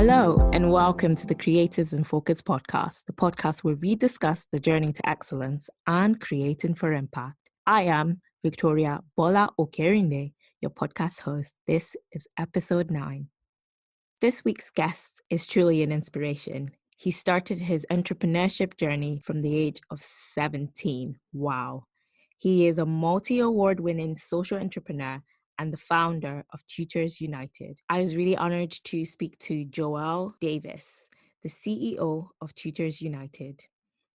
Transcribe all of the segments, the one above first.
Hello, and welcome to the Creatives in Focus podcast, the podcast where we discuss the journey to excellence and creating for impact. I am Victoria Bola Okerinde, your podcast host. This is episode 9. This week's guest is truly an inspiration. He started his entrepreneurship journey from the age of 17. Wow. He is a multi-award winning social entrepreneur and the founder of Tutors United. I was really honored to speak to Joel Davis, the CEO of Tutors United.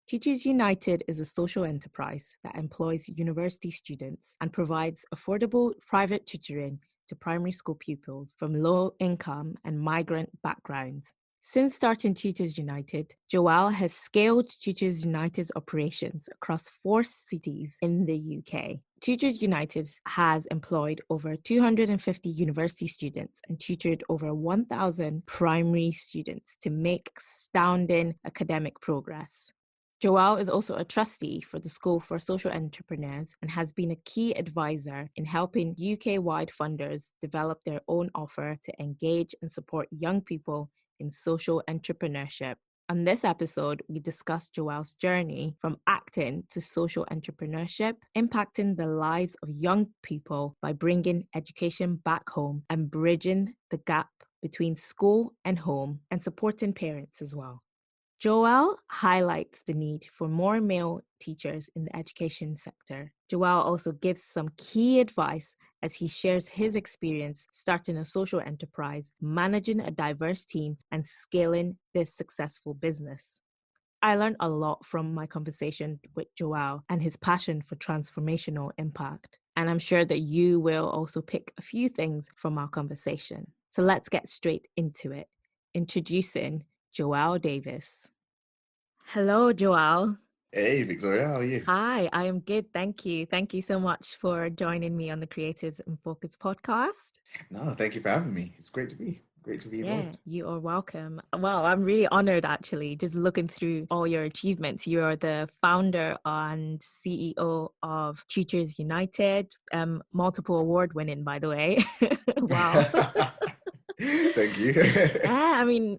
Tutors United is a social enterprise that employs university students and provides affordable private tutoring to primary school pupils from low-income and migrant backgrounds. Since starting Tutors United, Joel has scaled Tutors United's operations across 4 cities in the UK. Tutors United has employed over 250 university students and tutored over 1,000 primary students to make astounding academic progress. Joel is also a trustee for the School for Social Entrepreneurs and has been a key advisor in helping UK-wide funders develop their own offer to engage and support young people in social entrepreneurship. On this episode, we discuss Joel's journey from acting to social entrepreneurship, impacting the lives of young people by bringing education back home and bridging the gap between school and home and supporting parents as well. Joel highlights the need for more male teachers in the education sector. Joel also gives some key advice as he shares his experience starting a social enterprise, managing a diverse team, and scaling this successful business. I learned a lot from my conversation with Joel and his passion for transformational impact. And I'm sure that you will also pick a few things from our conversation. So let's get straight into it. Introducing Joel Davis. Hello, Joel. Hey, Victoria, how are you? Hi, I am good. Thank you. Thank you so much for joining me on the Creatives in Focus podcast. No, thank you for having me. It's great to be Yeah, involved. you are welcome. Well, I'm really honored actually, just looking through all your achievements. You are the founder and CEO of Tutors United, multiple award winning, by the way. Wow. Thank you. Yeah, I mean,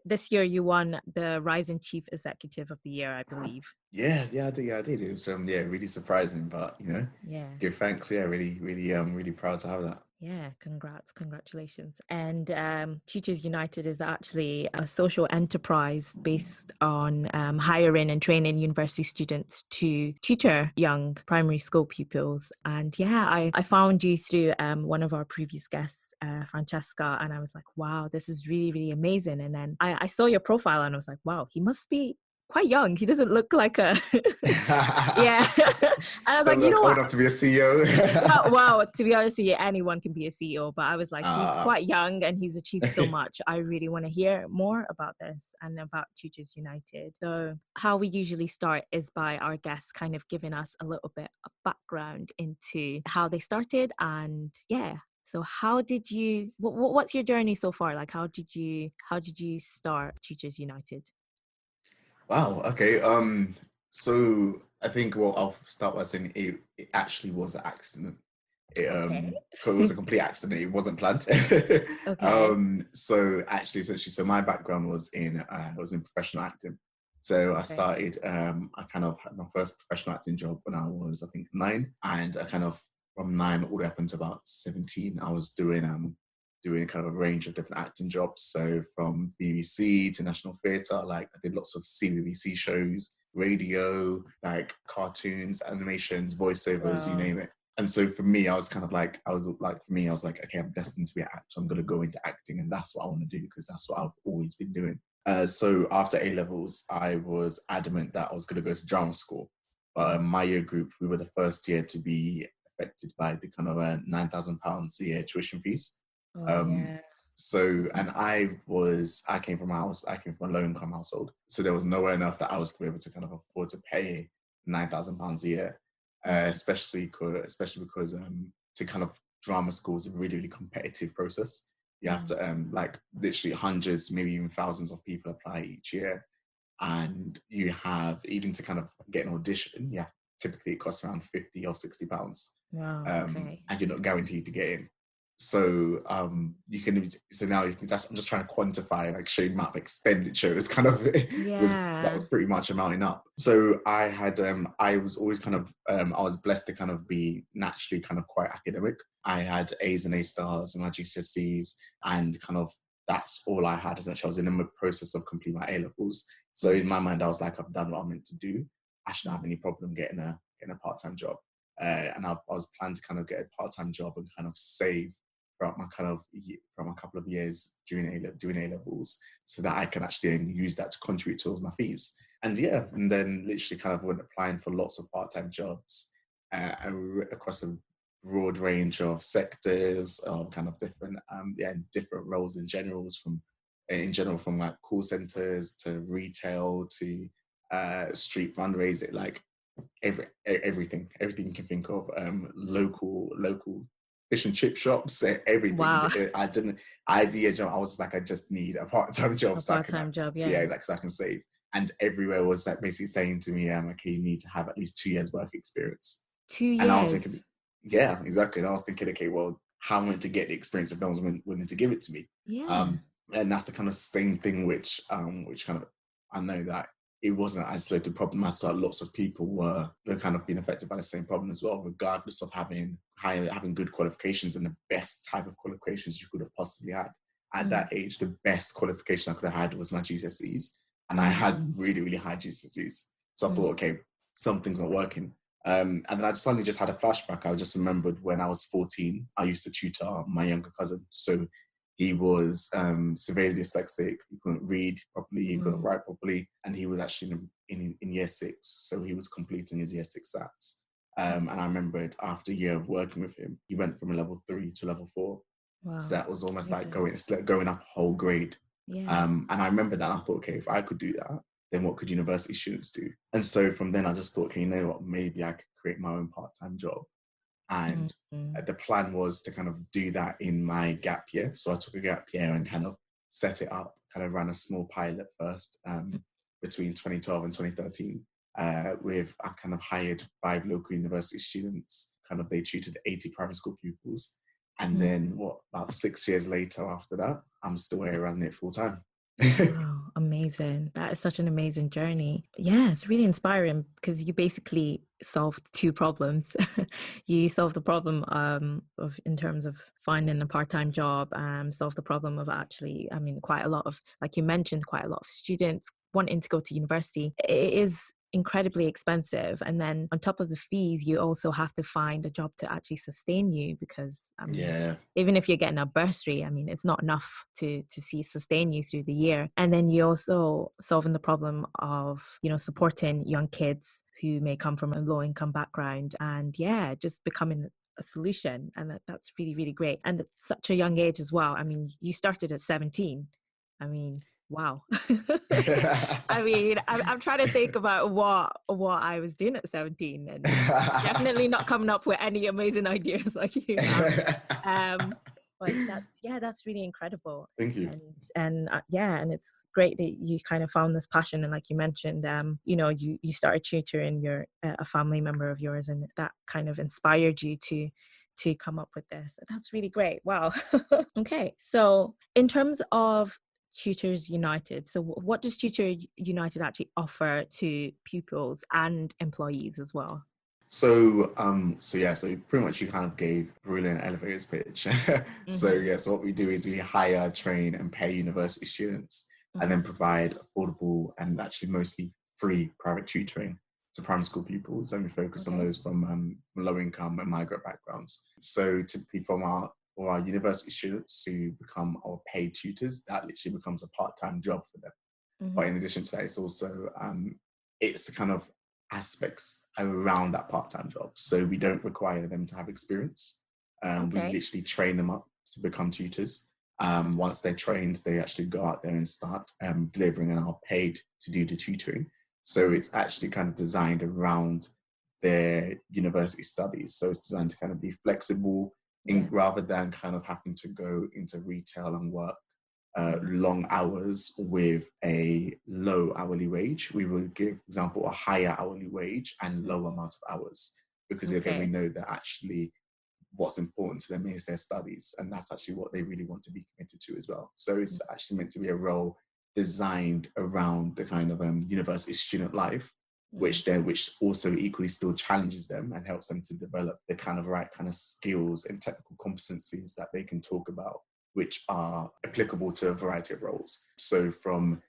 this year you won the Rising Chief Executive of the Year, I believe. Yeah, I did. It was really surprising, but Yeah. give thanks. Yeah, really proud to have that. Yeah, congratulations. And Tutors United is actually a social enterprise based on hiring and training university students to tutor young primary school pupils. And yeah, I found you through one of our previous guests, Francesca, and I was like, wow, this is really amazing. And then I saw your profile and I was like, wow, he must be quite young. He doesn't look like a yeah. And I was like, you know old what? enough to be a CEO. Well, to be honest with you, anyone can be a CEO, but I was like, he's quite young and he's achieved so much. I really want to hear more about this and about Tutors United. So how we usually start is by our guests kind of giving us a little bit of background into how they started. And yeah, so how did you, what's your journey so far? Like, how did you start Tutors United? Wow. Okay. So I think I'll start by saying it actually was an accident. Okay. Cause it was a complete accident. It wasn't planned. Okay. So essentially, my background was in professional acting. So I started. I kind of had my first professional acting job when I was, I think, 9, and I kind of from 9 all the way up until about 17, I was doing kind of a range of different acting jobs. So from BBC to National Theatre, like I did lots of CBBC shows, radio, like cartoons, animations, voiceovers, you Wow. name it. And so for me, I was like, okay, I'm destined to be an actor. I'm going to go into acting, and that's what I want to do because that's what I've always been doing. So after A-levels, I was adamant that I was going to go to drama school. But my year group, we were the first year to be affected by the kind of £9,000 a year tuition fees. Yeah. So, and I came from a low income household. So there was nowhere enough that I was able to kind of afford to pay £9,000 a year, especially because to kind of drama school is a really competitive process. You have to, like literally hundreds, maybe even thousands of people apply each year. And you have, even to kind of get an audition, typically it costs around £50 or £60. Wow. Okay. And you're not guaranteed to get in. So you can, so now you can just, I'm just trying to quantify, like show you amount of expenditure. It's kind of that was pretty much amounting up. So I had I was always kind of I was blessed to kind of be naturally kind of quite academic. I had A's and A stars in my GCSEs, and kind of that's all I had. Essentially, I was in the process of completing my A levels. So in my mind, I was like, I've done what I'm meant to do. I shouldn't have any problem getting a part-time job. And I was planning to kind of get a part-time job and kind of save throughout my kind of from a couple of years doing A levels, so that I can actually use that to contribute towards my fees. And yeah, and then literally kind of went applying for lots of part-time jobs across a broad range of sectors, kind of different different roles in general, from like call centers to retail to street fundraising, like everything you can think of, local fish and chip shops, everything. Wow. I didn't idea job. I was just like, I just need a part-time job, so I can Job, like, so I can save. And everywhere was like basically saying to me, okay, you need to have at least 2 years work experience. 2 years. And I was thinking, yeah, exactly. And I was thinking, okay, well, how am I to get the experience if no one's willing to give it to me? Yeah. And that's the kind of same thing which kind of, I know that it wasn't an isolated problem. I saw lots of people were kind of being affected by the same problem as well, regardless of having good qualifications and the best type of qualifications you could have possibly had. At that age, the best qualification I could have had was my GCSEs. And I had really, really high GCSEs. So I thought, okay, something's not working. And then I suddenly just had a flashback. I just remembered when I was 14, I used to tutor my younger cousin. So he was severely dyslexic. He couldn't read properly. He couldn't write properly. And he was actually in year 6. So he was completing his year 6 SATs. And I remembered after a year of working with him, he went from a level 3 to level 4. Wow. So that was almost like going up a whole grade. Yeah. And I remember that, and I thought, okay, if I could do that, then what could university students do? And so from then I just thought, okay, you know what, maybe I could create my own part-time job. And the plan was to kind of do that in my gap year. So I took a gap year and kind of set it up, kind of ran a small pilot first between 2012 and 2013 with, I kind of hired 5 local university students. Kind of, they tutored 80 primary school pupils. And then about 6 years later after that, I'm still here running it full time. Wow, amazing. That is such an amazing journey. Yeah, it's really inspiring because you basically solved 2 problems. You solved the problem of in terms of finding a part-time job, solved the problem of actually, I mean, quite a lot of, like you mentioned, quite a lot of students wanting to go to university. It is incredibly expensive, and then on top of the fees you also have to find a job to actually sustain you, because I mean, even if you're getting a bursary, I mean, it's not enough to sustain you through the year. And then you also solving the problem of, you know, supporting young kids who may come from a low income background, and just becoming a solution. And that's really, really great. And at such a young age as well. I mean, you started at 17. I mean, wow. I mean, I'm trying to think about what I was doing at 17, and definitely not coming up with any amazing ideas like you have. But that's really incredible. Thank you. And it's great that you kind of found this passion, and like you mentioned, you know, you started tutoring a family member of yours, and that kind of inspired you to come up with this. That's really great. Wow. Okay, so in terms of Tutors United, so what does Tutors United actually offer to pupils and employees as well? So pretty much you kind of gave brilliant elevators pitch. So what we do is we hire, train, and pay university students, and then provide affordable and actually mostly free private tutoring to primary school pupils, and we focus on those from low income and migrant backgrounds. So typically for our university students who become our paid tutors, that literally becomes a part-time job for them. But in addition to that, it's also it's kind of aspects around that part-time job. So we don't require them to have experience. We literally train them up to become tutors. Once they're trained, they actually go out there and start delivering, and are paid to do the tutoring. So it's actually kind of designed around their university studies. So it's designed to kind of be flexible, rather than kind of having to go into retail and work long hours with a low hourly wage. We will give, for example, a higher hourly wage and low amount of hours, because again, we know that actually what's important to them is their studies, and that's actually what they really want to be committed to as well. So it's actually meant to be a role designed around the kind of university student life, which also equally still challenges them and helps them to develop the kind of right kind of skills and technical competencies that they can talk about, which are applicable to a variety of roles. So from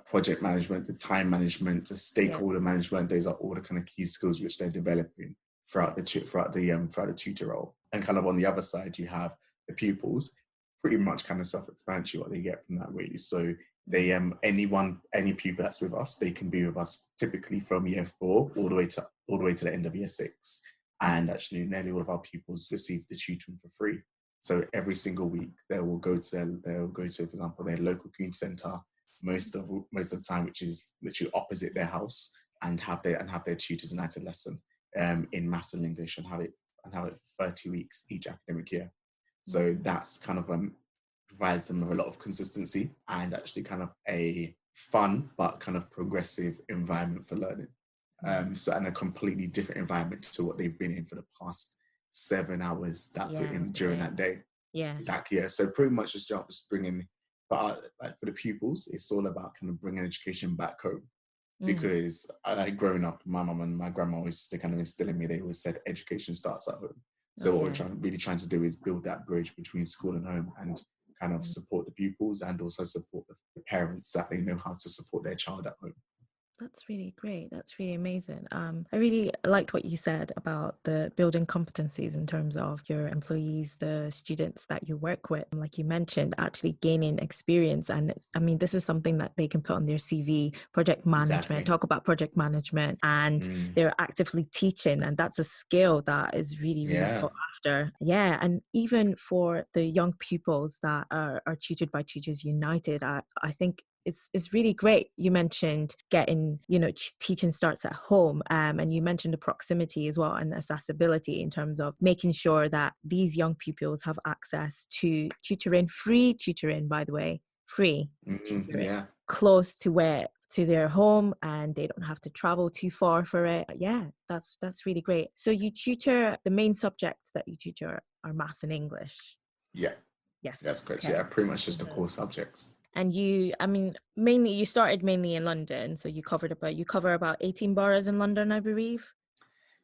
project management to time management to stakeholder management, those are all the kind of key skills which they're developing throughout the tutor role. And kind of on the other side, you have the pupils, pretty much kind of self-explanatory what they get from that really. So they any pupil that's with us, they can be with us typically from year 4 all the way to the end of year 6. And actually nearly all of our pupils receive the tutoring for free. So every single week they will go to, for example, their local community centre most of the time, which is literally opposite their house, and have their Tutors United lesson in maths and English, and have it 30 weeks each academic year. So that's kind of provides them with a lot of consistency and actually kind of a fun but kind of progressive environment for learning. So, and a completely different environment to what they've been in for the past 7 hours that put in during that day. Yeah, exactly. Yeah. So pretty much just bringing, but like for the pupils, it's all about kind of bringing education back home. Because like growing up, my mum and my grandma always kind of instill in me. They always said education starts at home. So what we're really trying to do is build that bridge between school and home, and kind of support the pupils and also support the parents that they know how to support their child at home. That's really great. That's really amazing. I really liked what you said about the building competencies in terms of your employees, the students that you work with. Like you mentioned, actually gaining experience. And I mean, this is something that they can put on their CV, project management, talk about project management, and they're actively teaching. And that's a skill that is really, really sought after. Yeah. And even for the young pupils that are tutored by Tutors United, I think it's really great. You mentioned getting, teaching starts at home, and you mentioned the proximity as well and accessibility in terms of making sure that these young pupils have access to free tutoring, by the way, free tutoring, close to their home, and they don't have to travel too far for it. Yeah, that's really great. So you tutor, the main subjects that you tutor are maths and English. Yeah. Yes, that's correct. Okay. Yeah, pretty much just the core subjects. And you started mainly in London, so you cover about 18 boroughs in London, I believe.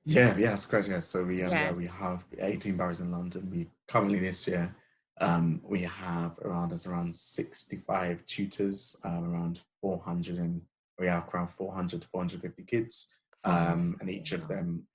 Yeah, that's correct. Yeah, so we have 18 boroughs in London. We currently this year we have around 65 tutors, around 400 to 450 kids. And each of them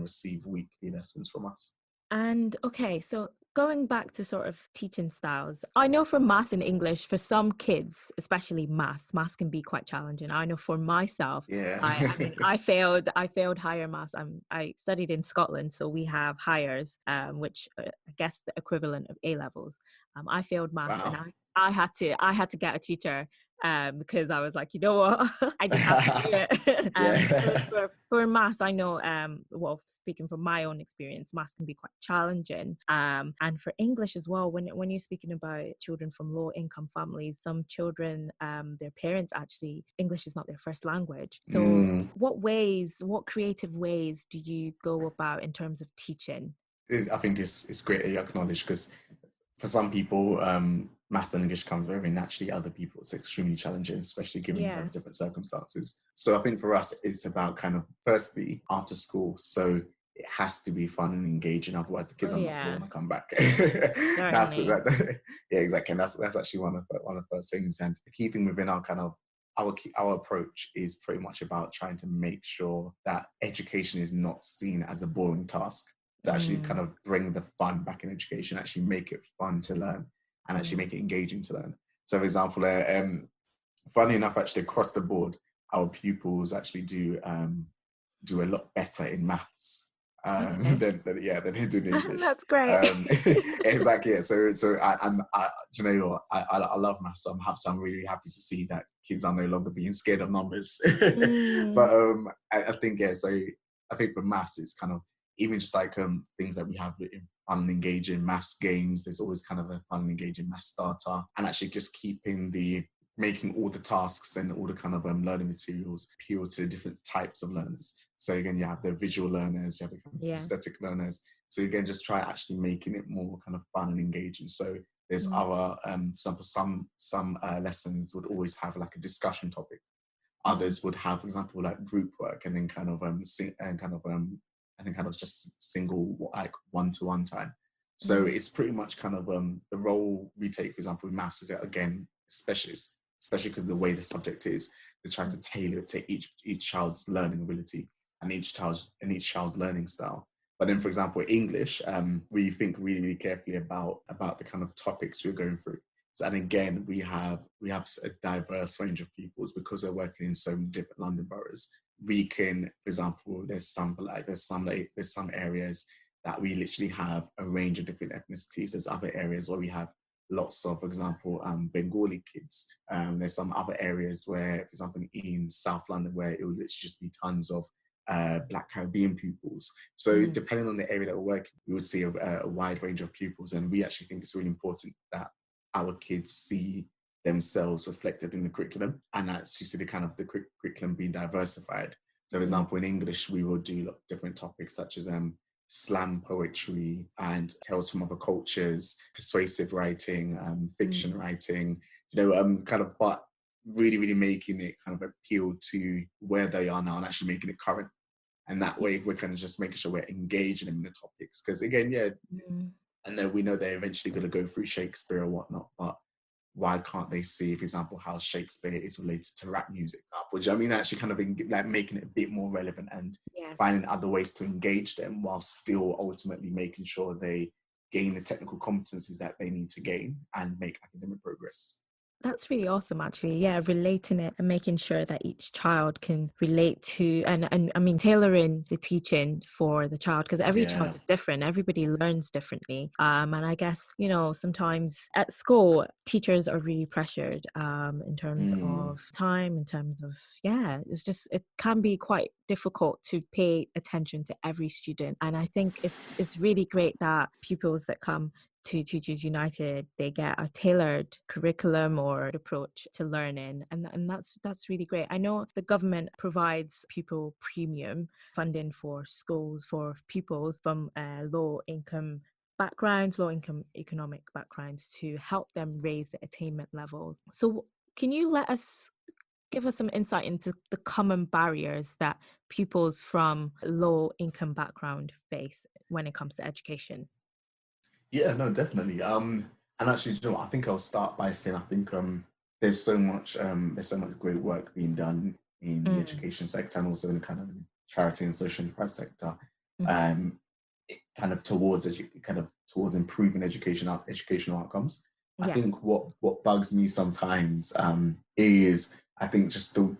receive weekly lessons from us. And okay, so going back to sort of teaching styles, I know for maths and English, for some kids, especially maths can be quite challenging. I know for myself, I failed higher maths. I studied in Scotland, so we have hires, which I guess the equivalent of A levels. I failed maths, and I had to get a teacher. Because I was like, you know what, I just have to do it. For maths, I know, speaking from my own experience, maths can be quite challenging. And for English as well, when you're speaking about children from low income families, some children, their parents actually, English is not their first language. So what creative ways do you go about in terms of teaching? I think it's great that you acknowledge, because for some people, maths and English comes very naturally. Other people, it's extremely challenging, especially given different circumstances. So I think for us, it's about kind of firstly after school. So it has to be fun and engaging. Otherwise, the kids are not going to want to come back. Yeah, exactly. And that's actually one of the first things. And the key thing within our kind of our approach is pretty much about trying to make sure that education is not seen as a boring task. To actually kind of bring the fun back in education, actually make it fun to learn, and actually make it engaging to learn. So, for example, funny enough, actually across the board, our pupils actually do a lot better in maths than they do in English. That's great. Exactly. Yeah. So you know what? I love maths. So I'm really happy to see that kids are no longer being scared of numbers. But I think So I think for maths, it's kind of even just like things that we have in fun and engaging maths games. There's always kind of a fun and engaging maths starter, and actually just keeping the making all the tasks and all the kind of learning materials appeal to different types of learners. So again, you have the visual learners, you have the kind of Yeah. aesthetic learners. So again, just try actually making it more kind of fun and engaging. So there's Mm. other, for example, some lessons would always have like a discussion topic. Mm. Others would have, for example, like group work, and then kind of and then kind of just single like one-to-one time. So Mm. it's pretty much kind of the role we take, for example, with maths is that again, especially because the way the subject is, they try to tailor it to each child's learning ability and each child's learning style. But then, for example, English, we think really, really carefully about the kind of topics we're going through. So, and again, we have a diverse range of pupils because we're working in so many different London boroughs. We can, for example, there's some areas that we literally have a range of different ethnicities. There's other areas where we have lots of, for example, Bengali kids. There's some other areas where, for example, in South London, where it would literally just be tons of Black Caribbean pupils. So depending on the area that we're working, we would see a wide range of pupils. And we actually think it's really important that our kids see themselves reflected in the curriculum, and as you see the kind of the curriculum being diversified. So for example, in English, we will do different topics such as slam poetry and tales from other cultures, persuasive writing, fiction writing, kind of, but really, really making it kind of appeal to where they are now and actually making it current. And that way we're kind of just making sure we're engaging them in the topics. Because again, and then we know they're eventually going to go through Shakespeare or whatnot, but why can't they see, for example, how Shakespeare is related to rap music? Which I mean, actually kind of like making it a bit more relevant and finding other ways to engage them while still ultimately making sure they gain the technical competencies that they need to gain and make academic progress. That's really awesome, actually. Yeah, relating it and making sure that each child can relate to, and I mean, tailoring the teaching for the child, because every child is different. Everybody learns differently. And I guess, sometimes at school, teachers are really pressured in terms of time, in terms of, it can be quite difficult to pay attention to every student. And I think it's really great that pupils that come to Tutors United, they get a tailored curriculum or approach to learning, and that's really great. I know the government provides pupil premium funding for schools for pupils from low income economic backgrounds to help them raise the attainment levels. So can you give us some insight into the common barriers that pupils from low income background face when it comes to education? Yeah, no, definitely. And actually, I think I'll start by saying I think there's so much great work being done in the education sector and also in the kind of charity and social enterprise sector, kind of towards towards improving educational outcomes. I think what bugs me sometimes is I think just the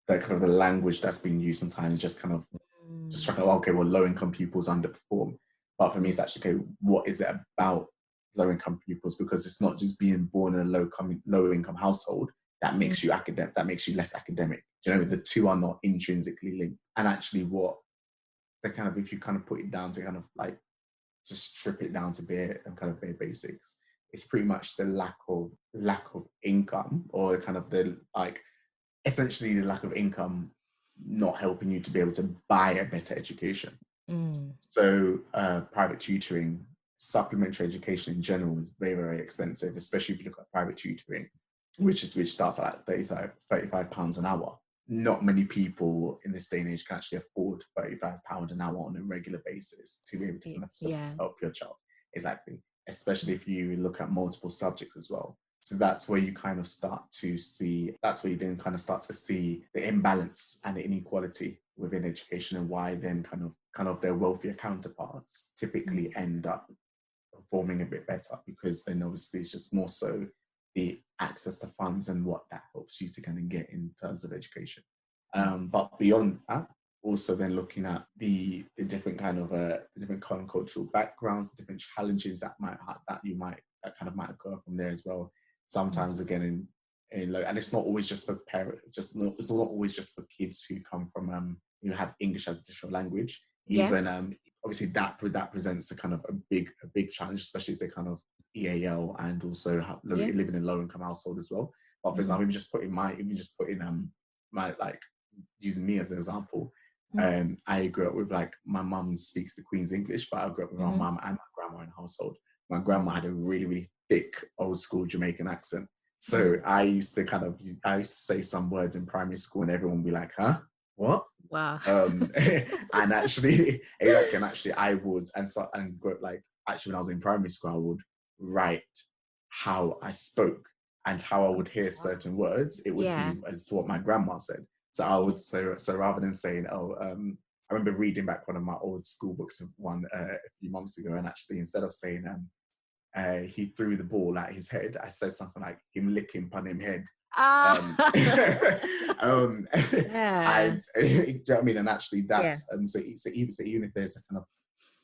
kind of the language that's being used sometimes is just kind of just trying to, okay, well, low income pupils underperform. But for me, it's actually, okay, what is it about low income pupils? Because it's not just being born in a low income household that makes you academic, that makes you less academic. The two are not intrinsically linked. And actually, what the kind of, if you kind of put it down to kind of like just strip it down to bare basics, it's pretty much the lack of income, or kind of the like essentially the lack of income not helping you to be able to buy a better education. So private tutoring, supplementary education in general is very, very expensive, especially if you look at private tutoring, which starts at £35 an hour. Not many people in this day and age can actually afford £35 an hour on a regular basis to be able to kind of help your child. Exactly. Especially if you look at multiple subjects as well. So that's where you kind of start to see, the imbalance and the inequality within education, and why then kind of their wealthier counterparts typically end up performing a bit better, because then obviously it's just more so the access to funds and what that helps you to kind of get in terms of education. But beyond that, also then looking at the different kind of the different cultural backgrounds, the different challenges that might occur from there as well. Sometimes again and it's not always just for parents, it's not always just for kids who come from who have English as a additional language. Even obviously that presents a kind of a big challenge, especially if they kind of EAL and also living in a low income household as well. But for example, even just putting my, like, using me as an example, I grew up with, like, my mum speaks the Queen's English, but I grew up with my mum and my grandma in the household. My grandma had a really, really thick old school Jamaican accent. So I used to say some words in primary school and everyone would be like, huh? What? Wow. And actually, exactly, and actually like, actually when I was in primary school, I would write how I spoke and how I would hear certain words. It would be as to what my grandma said. So I would so rather than saying, I remember reading back one of my old school books of one a few months ago, and actually instead of saying he threw the ball at his head, I said something like him licking pun him head. And do you know what I mean? And actually that's so even if there's a kind of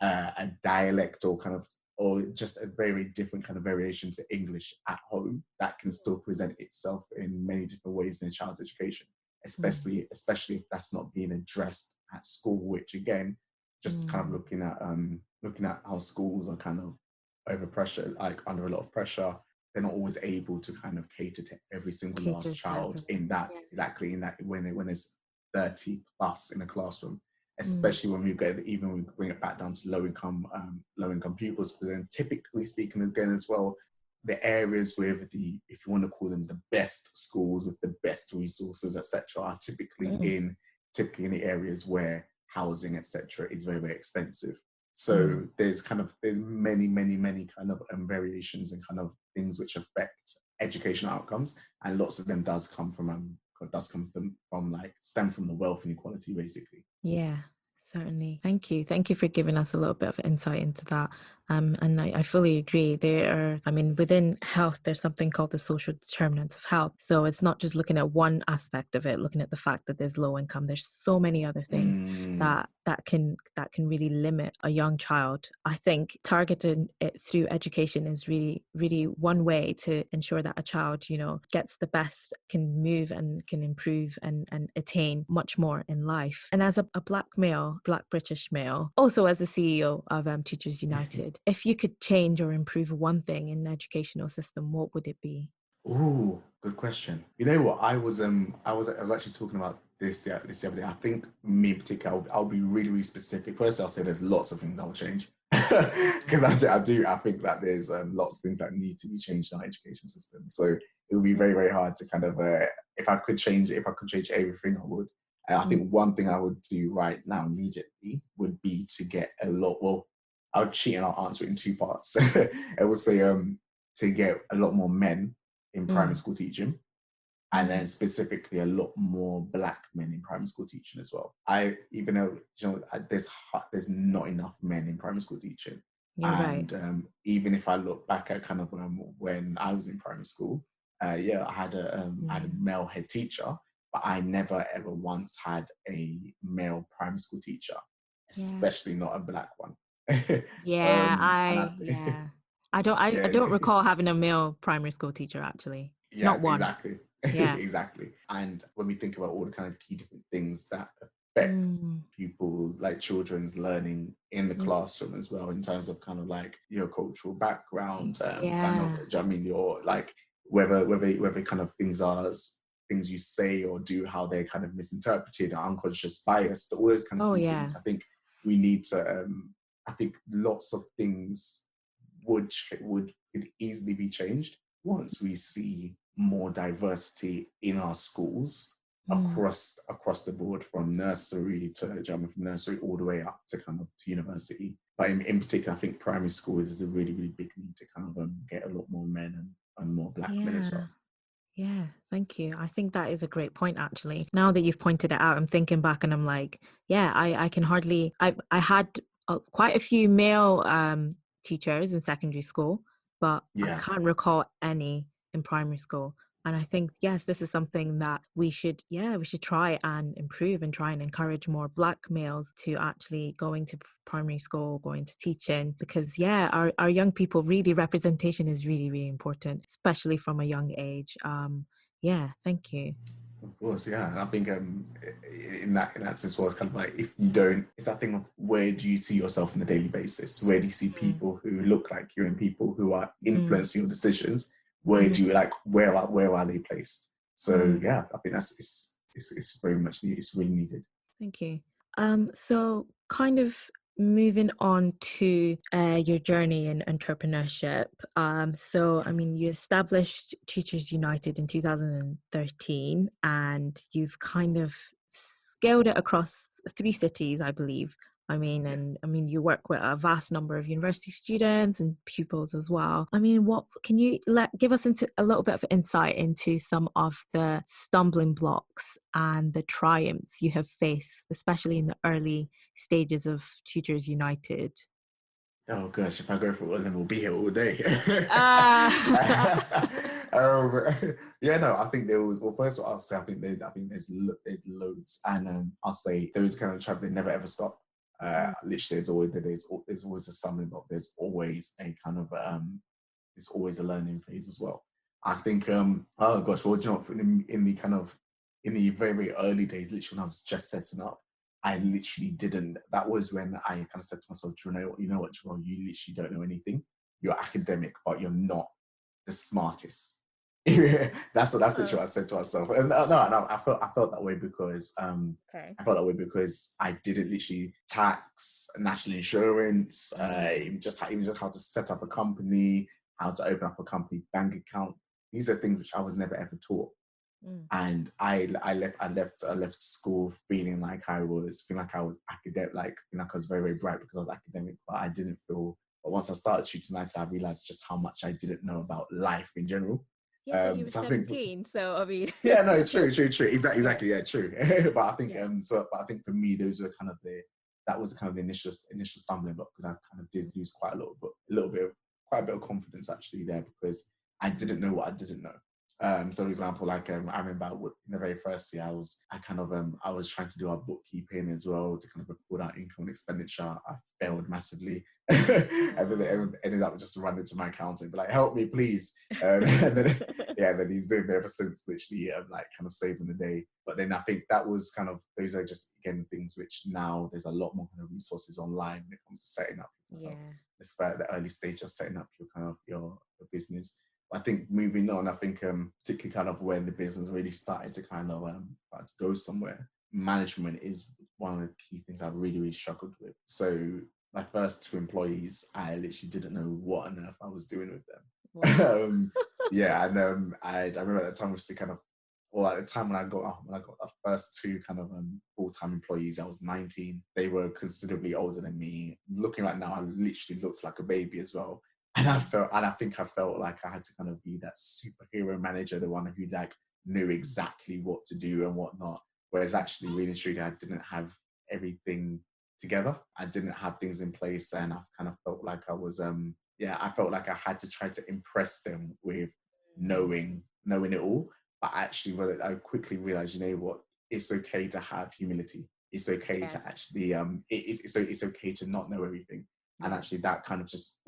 a dialect or just a very different kind of variation to English at home, that can still present itself in many different ways in a child's education, especially if that's not being addressed at school, which again, just kind of looking at how schools are kind of over pressure, like under a lot of pressure. They're not always able to kind of cater to every single last child in that when there's 30 plus in a classroom, especially when we bring it back down to low income pupils. But then typically speaking again as well, the areas with if you want to call them the best schools with the best resources, etc., are typically in the areas where housing, etc., is very, very expensive. So there's many kind of variations and kind of things which affect educational outcomes, and lots of them stem from the wealth inequality, basically. Yeah, certainly. Thank you for giving us a little bit of insight into that. And I fully agree. Within health, there's something called the social determinants of health. So it's not just looking at one aspect of it, looking at the fact that there's low income. There's so many other things that can really limit a young child. I think targeting it through education is really, really one way to ensure that a child, gets the best, can move and can improve and attain much more in life. And as a Black British male, also as the CEO of Tutors United, if you could change or improve one thing in the educational system, what would it be? Ooh, good question. You know what? I was actually talking about this the other day. I think me in particular, I'll be really, really specific. First, I'll say there's lots of things I will change because I think that there's lots of things that need to be changed in our education system. So it would be very, very hard to kind of if I could change everything, I would. I think one thing I would do right now immediately would be to get I would cheat and I'll answer it in two parts. I would say to get a lot more men in primary school teaching, and then specifically a lot more Black men in primary school teaching as well. Even though there's not enough men in primary school teaching, and even if I look back at kind of when I was in primary school, I had a male head teacher, but I never ever once had a male primary school teacher, especially not a Black one. I don't recall having a male primary school teacher, actually. Yeah, not one. Exactly. Yeah. Exactly. And when we think about all the kind of key different things that affect pupils, like children's learning in the classroom as well, in terms of kind of like your cultural background, kind of, I mean, your like whether kind of things you say or do, how they're kind of misinterpreted, unconscious bias, all those kind of things. I think we need to. I think lots of things could easily be changed once we see more diversity in our schools across the board, from nursery all the way up to kind of to university. But in particular, I think primary school is a really, really big need to kind of get a lot more men and more Black men as well. Yeah, thank you. I think that is a great point, actually. Now that you've pointed it out, I'm thinking back and I'm like, I can hardly, I had quite a few male teachers in secondary school, but I can't recall any in primary school. And I think, yes, this is something that we should try and improve and try and encourage more Black males to actually going to primary school, going to teaching, because our young people, really representation is really, really important, especially from a young age. Thank you. Of course, yeah. And I think in that sense, well, it's kind of like, if you don't, it's that thing of, where do you see yourself on a daily basis? Where do you see people who look like you and people who are influencing your decisions? Where do you like, where are they placed? So yeah, I think it's very much needed. It's really needed. Thank you. So kind of moving on to your journey in entrepreneurship. So, I mean, you established Tutors United in 2013, and you've kind of scaled it across 3 cities, I believe. You work with a vast number of university students and pupils as well. I mean, what can you give us into a little bit of insight into some of the stumbling blocks and the triumphs you have faced, especially in the early stages of Tutors United? Oh gosh, if I go for all of them, we'll be here all day. Ah. Yeah, no, I think there was. Well, first of all, I'll say I think there's loads, and I'll say those kind of tribes, they never ever stop. Literally, there's always a stumbling block. There's always a kind of there's always a learning phase as well. I think oh gosh, well, do you know, in the very very early days, literally when I was just setting up, I literally didn't. That was when I kind of said to myself, you know what, Jerome, you literally don't know anything. You're academic, but you're not the smartest. That's literally what I said to myself. And no, I felt that way because Okay. I felt that way because I didn't literally tax, national insurance, even just how to set up a company, how to open up a company bank account. These are things which I was never ever taught. And I left school feeling like I was academic, like I was very very bright because I was academic, but I didn't feel. But once I started Tutor United, I realized just how much I didn't know about life in general. Yeah, but you were So I think, 17, so I mean. yeah, no, true, exactly, Yeah. yeah, true. But I think but I think for me, those were kind of that was kind of the initial stumbling block, because I kind of did lose quite quite a bit of confidence actually there, because I didn't know what I didn't know. So for example, like I remember in the very first year, I was trying to do our bookkeeping as well to kind of record our income and expenditure. I failed massively. And then it ended up just running to my accountant and be like, help me please. And then he's been there ever since, literally like kind of saving the day. But then I think that was kind of, those are just again things which now there's a lot more kind of resources online when it comes to setting up the early stage of setting up your business. I think moving on, I think particularly kind of when the business really started to kind of go somewhere, management is one of the key things I've really, really struggled with. So my first 2 employees, I literally didn't know what on earth I was doing with them. Wow. Yeah, and I remember at the time, obviously, kind of, or at the time when I got the first 2 kind of full-time employees, I was 19. They were considerably older than me. Looking right now, I literally looked like a baby as well. And I think I felt like I had to kind of be that superhero manager, the one who like knew exactly what to do and what not. Whereas actually, really truly, I didn't have everything together. I didn't have things in place, and I kind of felt like I was I felt like I had to try to impress them with knowing it all. But actually, I quickly realized, you know what, it's okay to have humility. It's okay to actually it's okay to not know everything. And actually, that kind of just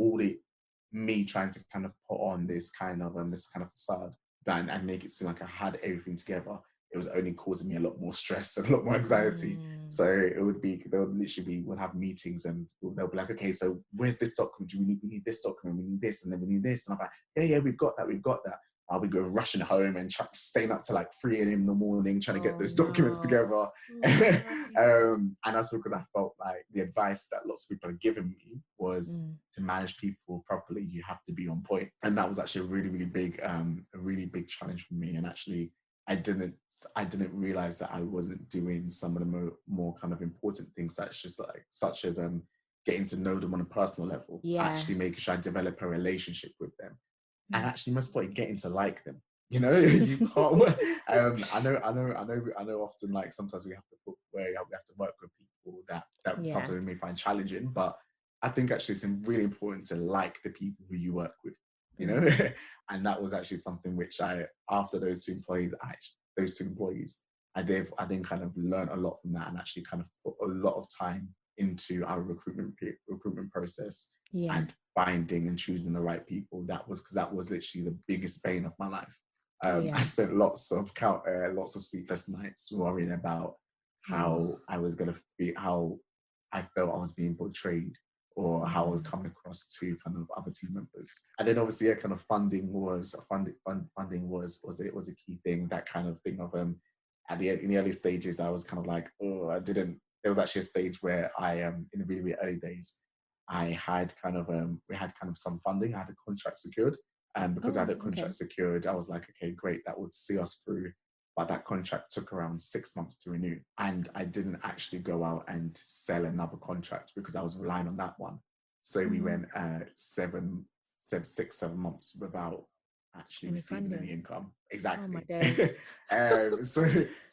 me trying to kind of put on this kind of facade and make it seem like I had everything together, it was only causing me a lot more stress and a lot more anxiety. So we'll have meetings and they'll be like, okay, so where's this document? We need this document, we need this, and then we need this. And I'm like, yeah, we've got that. I'll be going rushing home and staying up to like 3 a.m. in the morning trying to get those documents together. And that's because I felt like the advice that lots of people are giving me was to manage people properly, you have to be on point. And that was actually a really big challenge for me. And actually, I didn't realize that I wasn't doing some of the more kind of important things, such as getting to know them on a personal level, actually making sure I develop a relationship with them, and actually most importantly, getting to like them. You know, you can't. I know. Often, like sometimes we have to work with people that sometimes we may find challenging, but I think actually it's really important to like the people who you work with. You know, and that was actually something which after those 2 employees, I then kind of learned a lot from that, and actually kind of put a lot of time into our recruitment process and finding and choosing the right people. That was literally the biggest bane of my life. I spent lots of sleepless nights worrying about how I was going to be, how I felt I was being portrayed, or how I was coming across to kind of other team members. And then obviously, yeah, kind of funding was a key thing. That kind of thing of in the early stages, I was kind of like, oh, I didn't. There was actually a stage where I in the really, really early days, I had kind of we had kind of some funding. I had a contract secured, and because I had a contract secured, I was like, okay, great, that would see us through. But that contract took around 6 months to renew, and I didn't actually go out and sell another contract because I was relying on that one. So we went 6, 7 months without actually receiving any income. Exactly. Oh my days. So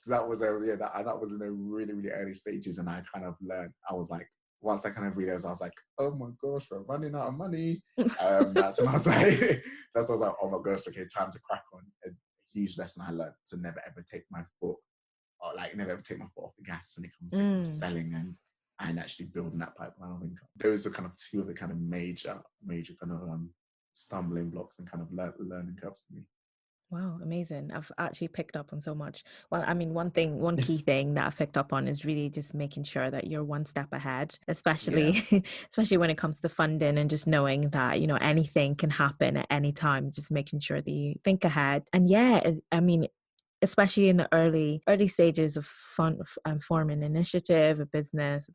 that was that was in the really, really early stages, and I kind of learned. I was like, once I kind of realized, I was like, oh my gosh, we're running out of money. That's when I was like, oh my gosh, okay, time to crack on. A huge lesson I learned to never ever take my foot off the gas when it comes to selling and actually building that pipeline of income. Those are kind of two of the kind of major kind of stumbling blocks and kind of learning curves for me. Wow, amazing. I've actually picked up on so much. Well, I mean, one key thing that I've picked up on is really just making sure that you're one step ahead, especially when it comes to funding, and just knowing that, anything can happen at any time, just making sure that you think ahead. And I mean, especially in the early stages of forming an initiative, a business,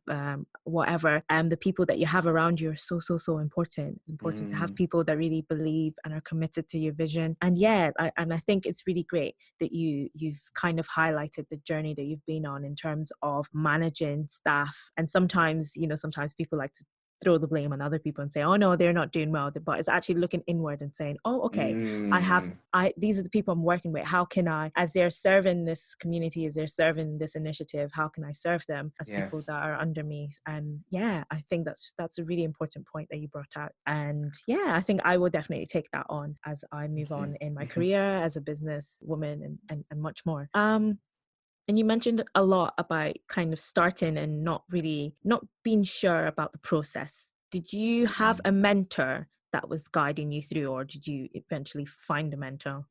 whatever, the people that you have around you are so important. It's important to have people that really believe and are committed to your vision. And I think it's really great that you've kind of highlighted the journey that you've been on in terms of managing staff. And sometimes people like to throw the blame on other people and say, oh no, they're not doing well, but it's actually looking inward and saying, oh, okay, these are the people I'm working with. How can I, as they're serving this community, as they're serving this initiative, how can I serve them as people that are under me? And I think that's a really important point that you brought out. And I think I will definitely take that on as I move on in my career as a business woman and much more. And you mentioned a lot about kind of starting and not being sure about the process. Did you have a mentor that was guiding you through, or did you eventually find a mentor?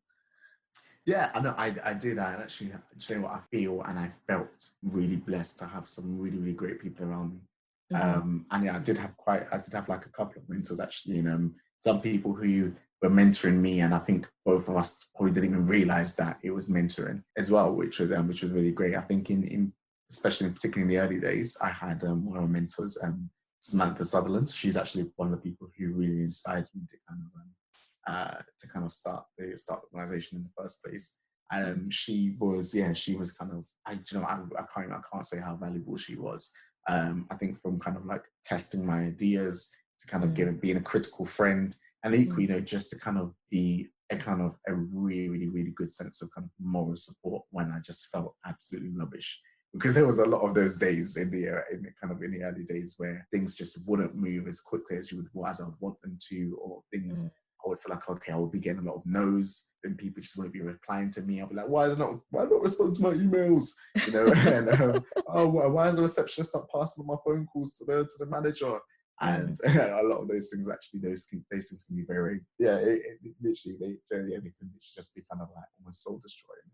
Yeah, I know. I did. I actually, what I feel and I felt really blessed to have some really, really great people around me. And I did have like a couple of mentors actually, and some people who were mentoring me, and I think both of us probably didn't even realize that it was mentoring as well, which was really great. I think especially particularly in the early days, I had one of my mentors, Samantha Sutherland. She's actually one of the people who really inspired me to kind of start the organization in the first place. She was kind of, I can't say how valuable she was. I think from kind of like testing my ideas to kind of being a critical friend, and equally, just to kind of be a really, really, really good sense of kind of moral support when I just felt absolutely rubbish. Because there was a lot of those days in the early days where things just wouldn't move as quickly as I would want them to, or things. I would feel like, okay, I would be getting a lot of no's, and people just wouldn't be replying to me. I'll be like, why not responding to my emails? And why is the receptionist not passing on my phone calls to the manager? And a lot of those things, actually, those things can be very, literally, they can just be kind of like almost soul destroying.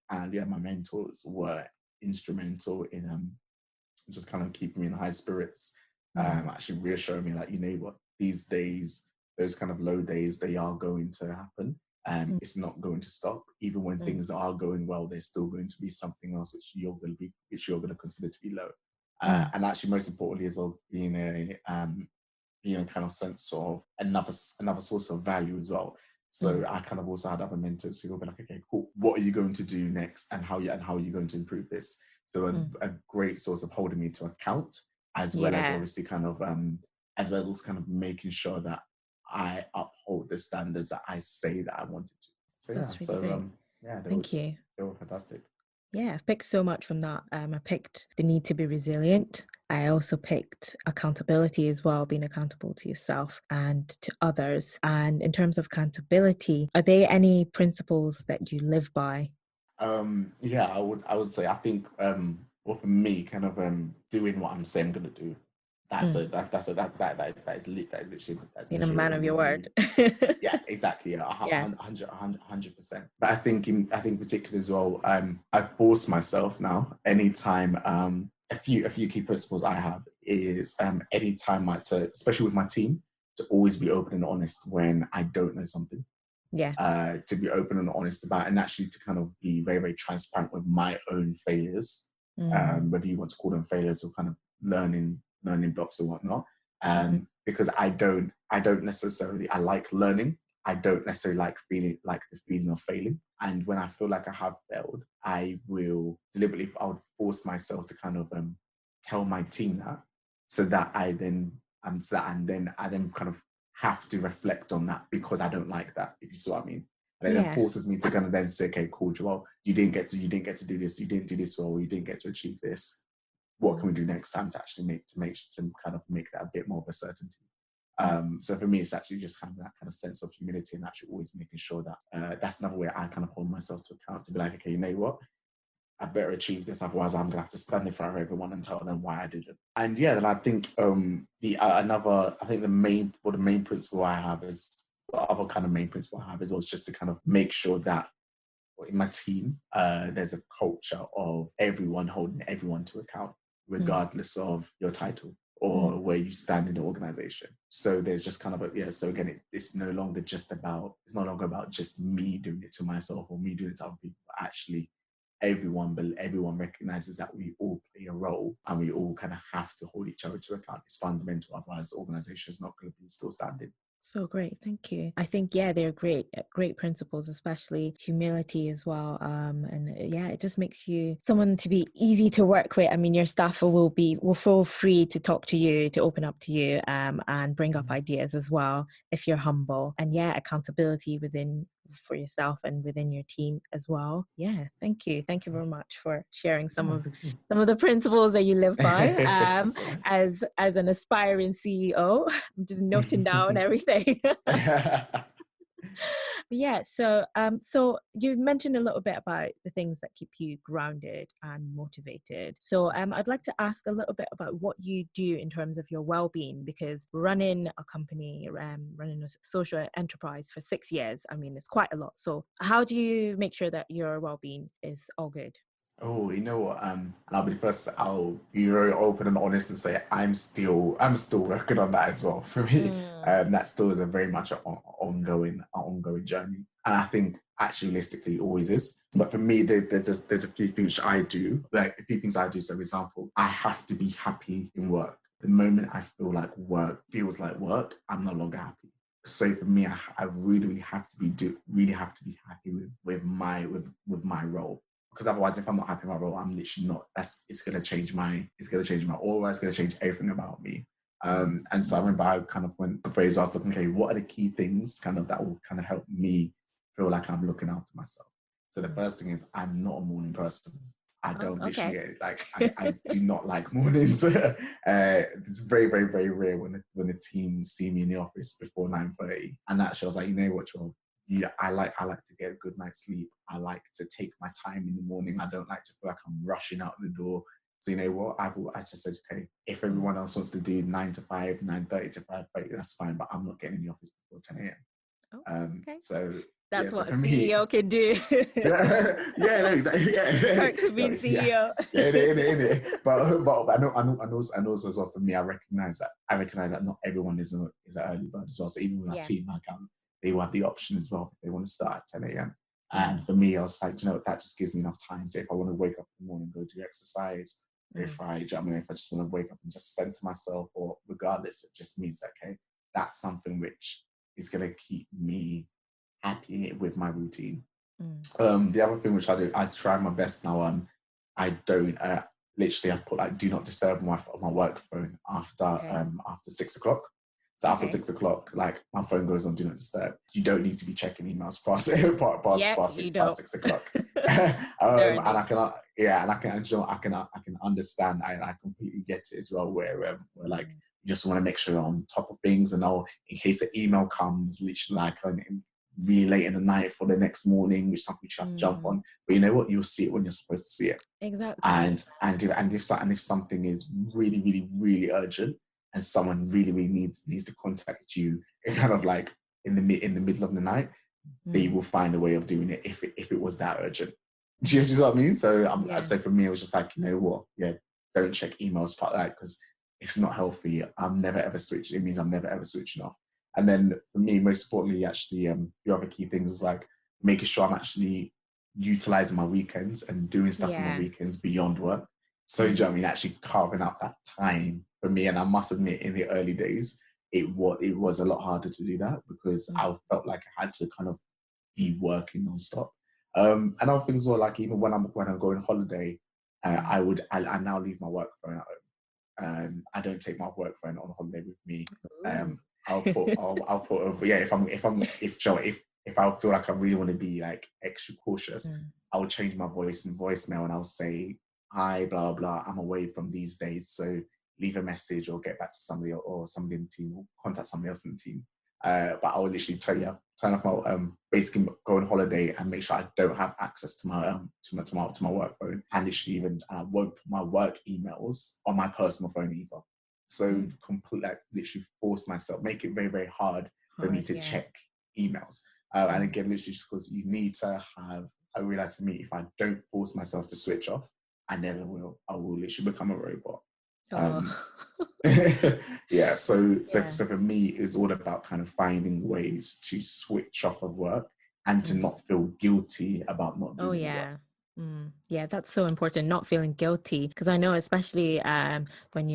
And my mentors were instrumental in just kind of keeping me in high spirits, actually reassuring me, like, what, these days, those kind of low days, they are going to happen. It's not going to stop. Even when things are going well, there's still going to be something else which you're going to consider to be low. And actually, most importantly as well, being a kind of sense of another source of value as well. So I kind of also had other mentors who will be like, okay, cool, what are you going to do next, and how are you going to improve this? So a great source of holding me to account, as well as obviously kind of as well as also kind of making sure that I uphold the standards that I say that I wanted to. So Thank you. They were fantastic. Yeah, I've picked so much from that. I picked the need to be resilient. I also picked accountability as well, being accountable to yourself and to others. And in terms of accountability, are there any principles that you live by? I would say, I think, well, for me, kind of doing what I'm saying I'm gonna do. That is literally Being a man of your word. Yeah, exactly. 100%. But I think particularly as well, I force myself now anytime. A few key principles I have is anytime especially with my team, to always be open and honest when I don't know something. Yeah. To be open and honest about, and actually to kind of be very, very transparent with my own failures, whether you want to call them failures or kind of learning blocks or whatnot. Because I don't necessarily, I like learning. I don't necessarily like the feeling of failing. And when I feel like I have failed, I would force myself to kind of tell my team that, so that I then kind of have to reflect on that, because I don't like that, if you see what I mean. And it then forces me to kind of then say, okay, cool, Joel, you didn't get to do this, you didn't do this well, you didn't get to achieve this. What can we do next time to actually make that a bit more of a certainty? So for me, it's actually just kind of that kind of sense of humility, and actually always making sure that that's another way I kind of hold myself to account, to be like, okay, you know what? I better achieve this, otherwise I'm gonna have to stand in front of everyone and tell them why I did it. And yeah, then I think the main principle I have is, the other kind of main principle I have is just to kind of make sure that in my team there's a culture of everyone holding everyone to account, regardless of your title or where you stand in the organization. So there's just kind of so again, it's no longer about just me doing it to myself or me doing it to other people, but actually everyone recognizes that we all play a role, and we all kind of have to hold each other to account. It's fundamental, otherwise the organization is not going to be still standing. So great, thank you. I think they're great principles, especially humility as well. And it just makes you someone to be easy to work with. I mean, your staff will feel free to talk to you, to open up to you, and bring up ideas as well if you're humble. And accountability for yourself and within your team as well. Thank you very much for sharing some of the principles that you live by. As an aspiring CEO, I'm just noting down everything. So you mentioned a little bit about the things that keep you grounded and motivated. So I'd like to ask a little bit about what you do in terms of your well-being, because running a company, running a social enterprise for 6 years, I mean, it's quite a lot. So how do you make sure that your well-being is all good? Oh, you know what? And I'll be the first. I'll be very open and honest and say I'm still working on that as well. For me, that still is a very much an ongoing journey, and I think actually realistically it always is. But for me, there's a few things I do. So, for example, I have to be happy in work. The moment I feel like work feels like work, I'm no longer happy. So for me, I really have to be happy with my role. Because otherwise, if I'm not happy with my role, I'm literally not. It's gonna change my aura. It's gonna change everything about me. And so I remember I kind of went the phrase where I was looking, okay, what are the key things kind of that will kind of help me feel like I'm looking after myself? So the first thing is, I'm not a morning person. I don't literally get like I do not like mornings. It's very, very, very rare when the team see me in the office before 9:30. And actually, I was like, you know what, Joel? Yeah, I like to get a good night's sleep. I like to take my time in the morning. I don't like to feel like I'm rushing out the door. So you know what? I just said, okay, if everyone else wants to do 9 to 5, 9:30 to 5:30, that's fine. But I'm not getting in the office before 10 a.m. So that's what for a me, CEO can do. no, exactly. Perks of being CEO. But I know as well. For me, I recognize that not everyone is an early bird as well. So even with my team, they will have the option as well if they want to start at 10 a.m. And for me, I was like, that just gives me enough time to, if I want to wake up in the morning, go do exercise, if I just want to wake up and just center myself, or regardless, it just means that, okay, that's something which is going to keep me happy with my routine. The other thing which I do, I try my best now. I don't literally, I've put like do not disturb on my work phone after 6 o'clock. So after 6 o'clock, like my phone goes on do not disturb. You don't need to be checking emails past 6 o'clock. And I can understand. I completely get it as well. Where like you just want to make sure you're on top of things, and in case an email comes, literally like really late in the night for the next morning, which something you have to jump on. But you know what? You'll see it when you're supposed to see it. Exactly. And if something is really, really, really urgent, and someone really, really needs to contact you, kind of like in the middle of the night, they will find a way of doing it if it was that urgent. Do you see what I mean? So so for me, it was just like, you know what? Yeah, don't check emails part of that, because it's not healthy. I'm never ever switching. It means I'm never ever switching off. And then for me, most importantly, actually, the other key things is like making sure I'm actually utilizing my weekends and doing stuff on my Yeah. weekends beyond work. So, do you know what I mean? Actually carving out that time for me. And I must admit, in the early days, it was a lot harder to do that because I felt like I had to kind of be working nonstop. And other things were like even when I'm going on holiday, I now leave my work phone at home. I don't take my work phone on holiday with me. Ooh. I'll put over, yeah, if I feel like I really want to be like extra cautious, I'll change my voice and voicemail and I'll say, hi, blah blah, I'm away from these days, so leave a message or get back to somebody or somebody in the team or contact somebody else in the team. But I'll literally turn off my basically go on holiday and make sure I don't have access to my to my work phone, and literally even I won't put my work emails on my personal phone either. So completely, like, literally force myself, make it very very hard for me to check emails. And again, literally just because you need to have. I realize for me, if I don't force myself to switch off, I never will. I will literally become a robot. Um, Oh. yeah, so for me, it's all about kind of finding ways to switch off of work and to not feel guilty about not Oh doing the work. yeah. Yeah, that's so important, not feeling guilty, because I know especially when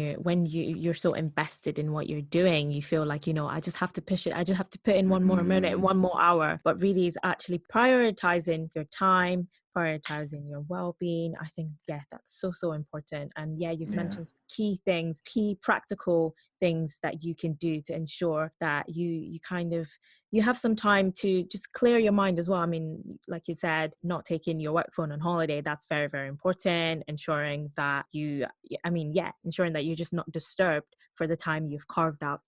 you're so invested in what you're doing, you feel like, I just have to push it. I just have to put in one more minute, Mm, one more hour. But really it's actually prioritizing your time, prioritizing your well-being. I think, yeah, that's so, so important. And yeah, you've yeah, mentioned key things, key practical things that you can do to ensure that you kind of you have some time to just clear your mind as well. I mean, like you said, not taking your work phone on holiday, that's very, very important. Ensuring that ensuring that you're just not disturbed for the time you've carved out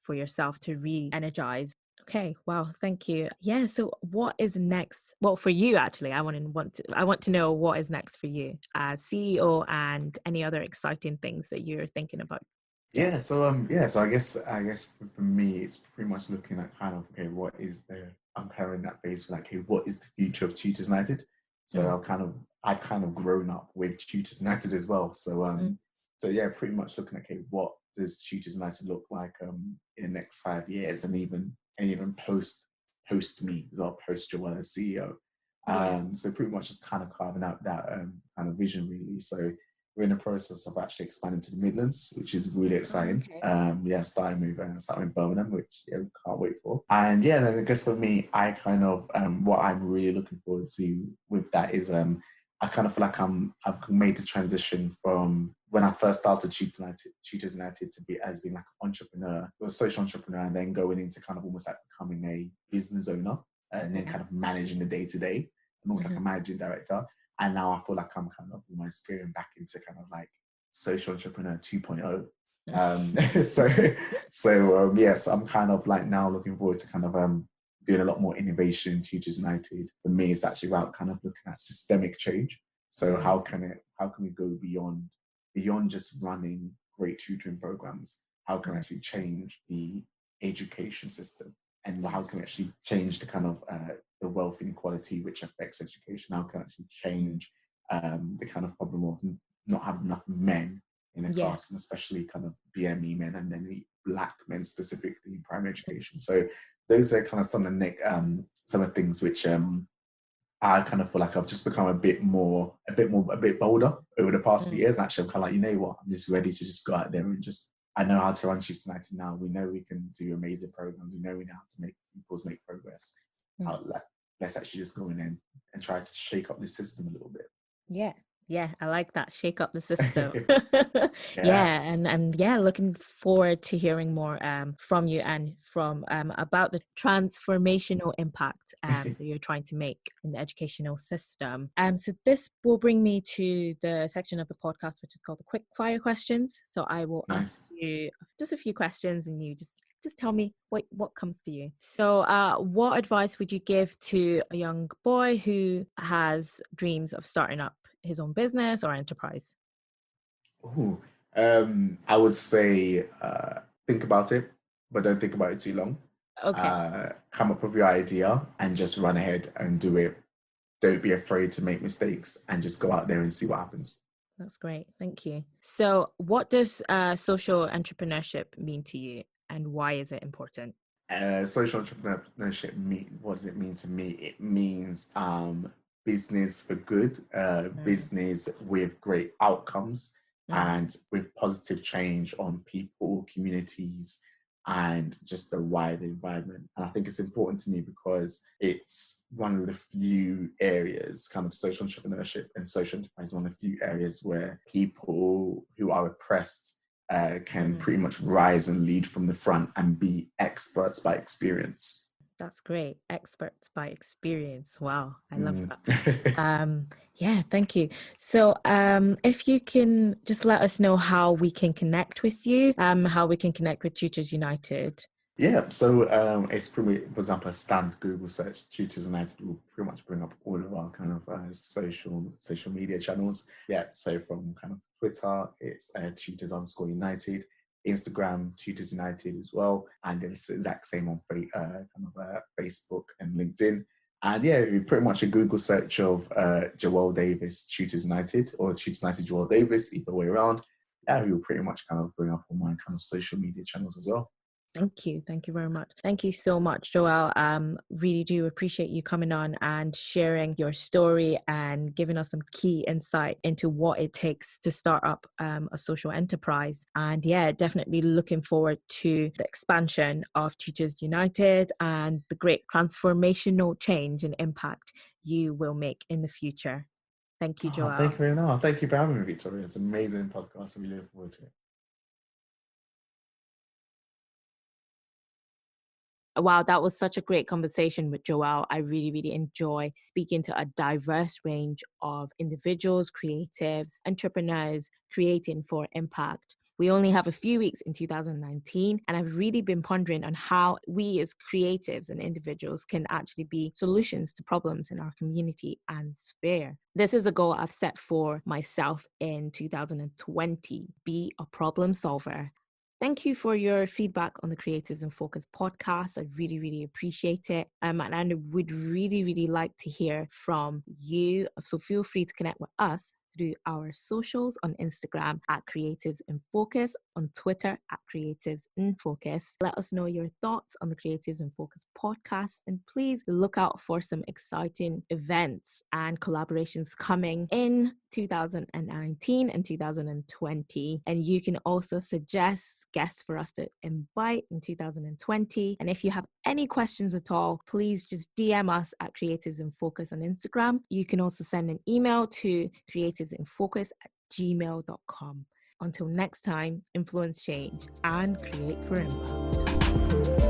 for yourself to re-energize. Okay, wow, thank you. Yeah, so what is next? Well, for you actually, I want to know what is next for you as CEO and any other exciting things that you're thinking about. so I guess for me, it's pretty much looking at kind of, okay, what is the I'm kind of in that phase of like, okay, what is the future of Tutors United? So Mm, I've kind of grown up with Tutors United as well. mm, So yeah, pretty much looking at, okay, what does Tutors United look like in the next 5 years, and even post me, or post Joelle as CEO. yeah. So pretty much just kind of carving out that kind of vision really. So we're in the process of actually expanding to the Midlands, which is really Oh, exciting. okay. Starting in Birmingham, which we can't wait for. And yeah, then I guess for me, I kind of what I'm really looking forward to with that is I kind of feel like I've made the transition from when I first started Tutors United to be as being like an entrepreneur, or a social entrepreneur, and then going into kind of almost like becoming a business owner and then kind of managing the day to day, and almost like a managing director. And now I feel like I'm kind of almost going back into kind of like social entrepreneur 2.0. Yes, I'm kind of like now looking forward to kind of doing a lot more innovation in Tutors United. For me, it's actually about kind of looking at systemic change. So how can we go beyond just running great tutoring programs? How can we actually change the education system? And how can Yes. we actually change the kind of the wealth inequality which affects education? How can we actually change the kind of problem of not having enough men in the Yeah. class, and especially kind of BME men, and then the black men specifically in primary education. So those are kind of some of the things which I kind of feel like I've just become a bit bolder over the past few Mm. years. And actually, I'm kind of like, you know what, I'm just ready to just go out there and just. I know how to run Tutors United now. We know we can do amazing programs. We know how to make pupils make progress. Mm. Let's actually just go in and try to shake up the system a little bit. Yeah. Yeah, I like that. Shake up the system. Yeah, Yeah, and yeah, looking forward to hearing more from you and from about the transformational impact that you're trying to make in the educational system. So this will bring me to the section of the podcast which is called the quick fire questions. So I will ask nice. you just a few questions and you just tell me what comes to you. So what advice would you give to a young boy who has dreams of starting up his own business or enterprise? Ooh. I would say think about it, but don't think about it too long. Okay. Come up with your idea and just run ahead and do it. Don't be afraid to make mistakes and just go out there and see what happens. That's great. Thank you. So what does social entrepreneurship mean to you, and why is it important? Social entrepreneurship what does it mean to me? It means business for good, Mm, business with great outcomes mm, and with positive change on people, communities, and just the wider environment. And I think it's important to me because it's one of the few areas, kind of social entrepreneurship and social enterprise, one of the few areas where people who are oppressed can mm. pretty much rise and lead from the front and be experts by experience. That's great. Experts by experience. Wow, I love Mm. that. Yeah, thank you. So, if you can just let us know how we can connect with you, how we can connect with Tutors United. Yeah, so it's pretty, for example, a standard Google search, Tutors United will pretty much bring up all of our kind of social media channels. Yeah, so from kind of Twitter, it's Tutors_United, Instagram, Tutors United as well, and it's the exact same on Facebook and LinkedIn. And yeah, pretty much a Google search of Joel Davis Tutors United or Tutors United Joel Davis, either way around. Yeah, we will pretty much kind of bring up all my kind of social media channels as well. Thank you. Thank you very much. Thank you so much, Joelle. Really do appreciate you coming on and sharing your story and giving us some key insight into what it takes to start up a social enterprise. And yeah, definitely looking forward to the expansion of Tutors United and the great transformational change and impact you will make in the future. Thank you, Oh, thank Joelle. you very much. Thank you for having me, Victoria. It's an amazing podcast. I'm really looking forward to it. Wow, that was such a great conversation with Joelle. I really, really enjoy speaking to a diverse range of individuals, creatives, entrepreneurs creating for impact. We only have a few weeks in 2019, and I've really been pondering on how we as creatives and individuals can actually be solutions to problems in our community and sphere. This is a goal I've set for myself in 2020, be a problem solver. Thank you for your feedback on the Creatives in Focus podcast. I really, really appreciate it. And I would really, really like to hear from you. So feel free to connect with us through our socials on Instagram at Creatives in Focus, on Twitter at Creatives in Focus. Let us know your thoughts on the Creatives in Focus podcast, and please look out for some exciting events and collaborations coming in 2019 and 2020. And you can also suggest guests for us to invite in 2020. And if you have any questions at all, please just DM us at Creatives in Focus on Instagram. You can also send an email to creativesinfocus@gmail.com. Until next time, influence change and create for impact.